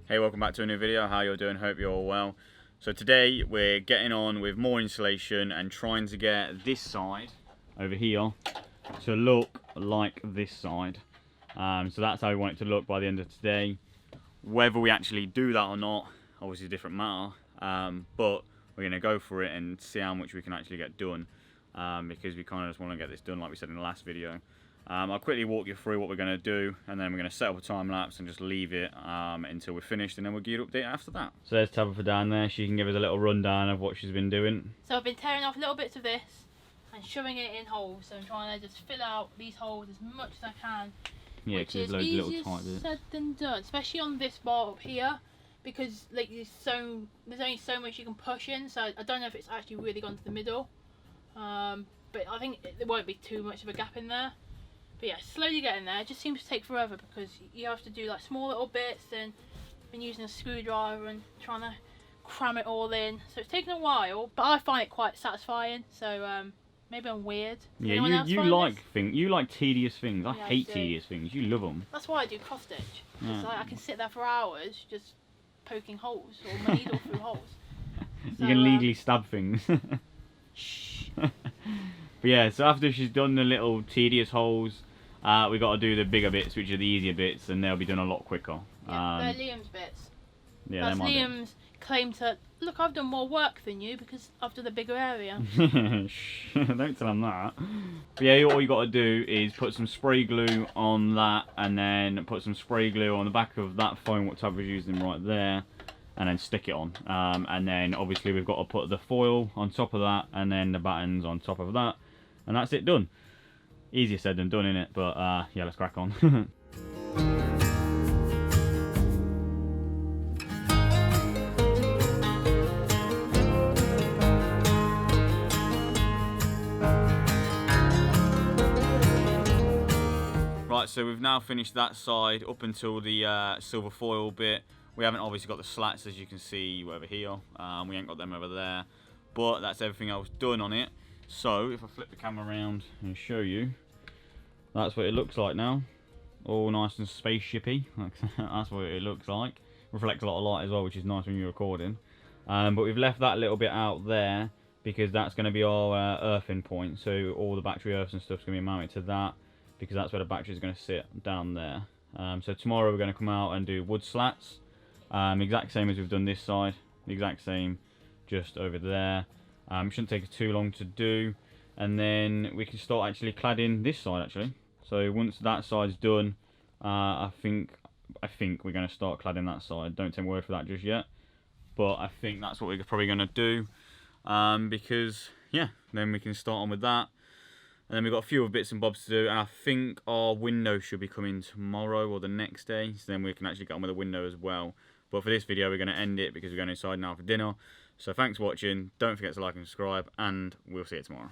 Hey, welcome back to a new video. How you're doing? Hope you're all well. So today we're getting on with more insulation and trying to get this side over here to look like this side. So that's how we want it to look by the end of today. Whether we actually do that or not, obviously a different matter. But we're going to go for it and see how much we can actually get done. Because we kind of just want to get this done like we said in the last video. I'll quickly walk you through what we're going to do, and then we're going to set up a time lapse and just leave it until we're finished, and then we'll get an update after that. So there's Tabitha down there. She can give us a little rundown of what she's been doing. So I've been tearing off little bits of this and shoving it in holes. So I'm trying to just fill out these holes as much as I can. Yeah, which is easier said than done, especially on this bar up here, because like there's only so much you can push in. So I don't know if it's actually really gone to the middle, but I think there won't be too much of a gap in there. But yeah, slowly getting there. It just seems to take forever because you have to do like small little bits, and been using a screwdriver and trying to cram it all in. So it's taken a while, but I find it quite satisfying. So maybe I'm weird. Yeah, you like tedious things. I hate tedious things. You love them. That's why I do cross stitch. Yeah. Like I can sit there for hours just poking holes or my needle through holes. So, you can legally stab things. Shh. But yeah, so after she's done the little tedious holes, we got to do the bigger bits, which are the easier bits, and they'll be done a lot quicker. Yeah, they're Liam's bits. Yeah, that's Liam's claim to, look, I've done more work than you because I've done a bigger area. Shh, don't tell him that. But yeah, all you got to do is put some spray glue on that, and then put some spray glue on the back of that foam what Tab was using right there, and then stick it on. And then obviously we've got to put the foil on top of that, and then the battens on top of that, and that's it done. Easier said than done, innit? But yeah, let's crack on. Right, so we've now finished that side up until the silver foil bit. We haven't obviously got the slats, as you can see over here. We ain't got them over there, but that's everything else done on it. So if I flip the camera around and show you, that's what it looks like now. All nice and spaceshipy. That's what it looks like. Reflects a lot of light as well, which is nice when you're recording. But we've left that little bit out there because that's going to be our earthing point. So all the battery earths and stuff's going to be mounted to that, because that's where the battery is going to sit down there. So tomorrow we're going to come out and do wood slats. Exact same as we've done this side. The exact same, just over there. Shouldn't take us too long to do, and then we can start actually cladding this side actually. So once that side's done, I think we're going to start cladding that side. Don't take my word for that just yet, but I think that's what we're probably going to do, because yeah, then we can start on with that. And then we've got a few other bits and bobs to do, and I think our window should be coming tomorrow or the next day, so then we can actually get on with the window as well. But for this video we're going to end it because we're going inside now for dinner. So thanks for watching, don't forget to like and subscribe, and we'll see you tomorrow.